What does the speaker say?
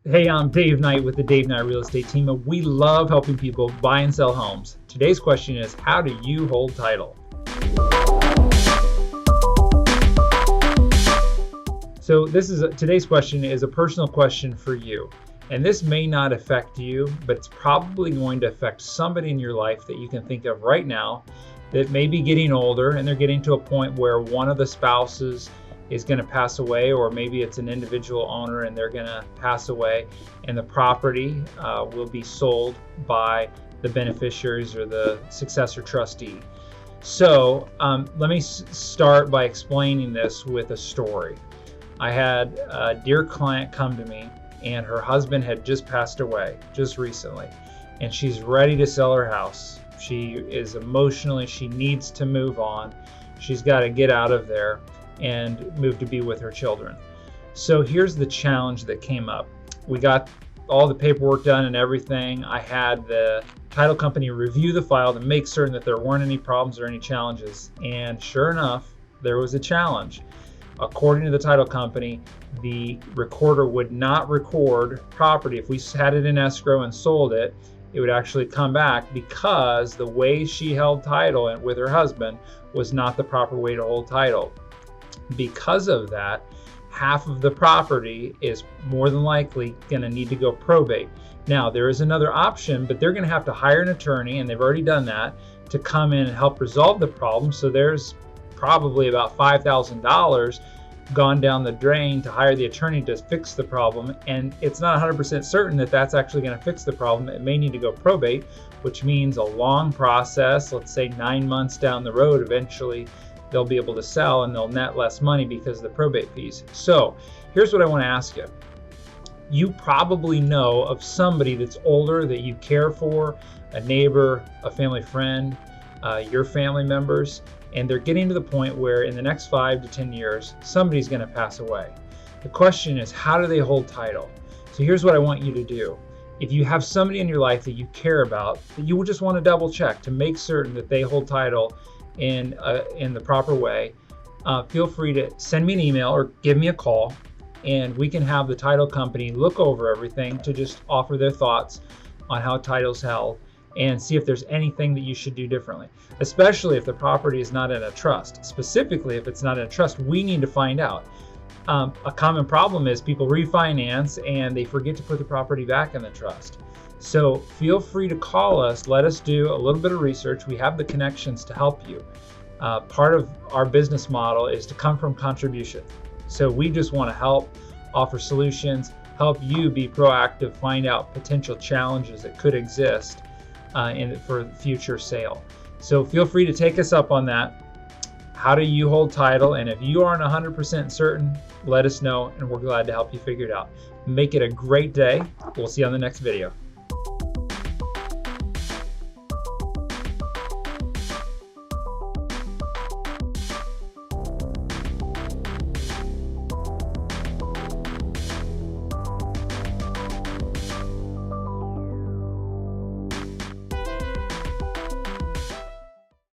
Hey, I'm Dave Knight with the Dave Knight Real Estate Team, and we love helping people buy and sell homes. Today's question is, how do you hold title? So today's question is a personal question for you. And this may not affect you, but it's probably going to affect somebody in your life that you can think of right now that may be getting older and they're getting to a point where one of the spouses is going to pass away, or maybe it's an individual owner and they're going to pass away, and the property will be sold by the beneficiaries or the successor trustee. So let me start by explaining this with a story. I had a dear client come to me, and her husband had just passed away just recently, and she's ready to sell her house. She is emotionally, she needs to move on. She's got to get out of there and move to be with her children. So here's the challenge that came up. We got all the paperwork done and everything. I had the title company review the file to make certain that there weren't any problems or any challenges. And sure enough, there was a challenge. According to the title company, the recorder would not record property. If we had it in escrow and sold it, it would actually come back because the way she held title with her husband was not the proper way to hold title. Because of that, half of the property is more than likely going to need to go probate. Now, there is another option, but they're going to have to hire an attorney, and they've already done that, to come in and help resolve the problem. So there's probably about $5,000 gone down the drain to hire the attorney to fix the problem, and it's not 100% certain that that's actually going to fix the problem. It may need to go probate, which means a long process. Let's say 9 months down the road, eventually they'll be able to sell and they'll net less money because of the probate fees. So here's what I want to ask you. You probably know of somebody that's older that you care for, a neighbor, a family friend, your family members, and they're getting to the point where in the next 5 to 10 years, somebody's going to pass away. The question is, how do they hold title? So here's what I want you to do. If you have somebody in your life that you care about, that you will just want to double check to make certain that they hold title in the proper way, feel free to send me an email or give me a call, and we can have the title company look over everything to just offer their thoughts on how title's held and see if there's anything that you should do differently, especially if the property is not in a trust. Specifically, if it's not in a trust, we need to find out. A common problem is people refinance and they forget to put the property back in the trust. So feel free to call us. Let us do a little bit of research. We have the connections to help you. Part of our business model is to come from contribution. So we just want to help, offer solutions, help you be proactive, find out potential challenges that could exist for future sale. So feel free to take us up on that. How do you hold title? And if you aren't 100% certain, let us know, and we're glad to help you figure it out. Make it a great day. We'll see you on the next video.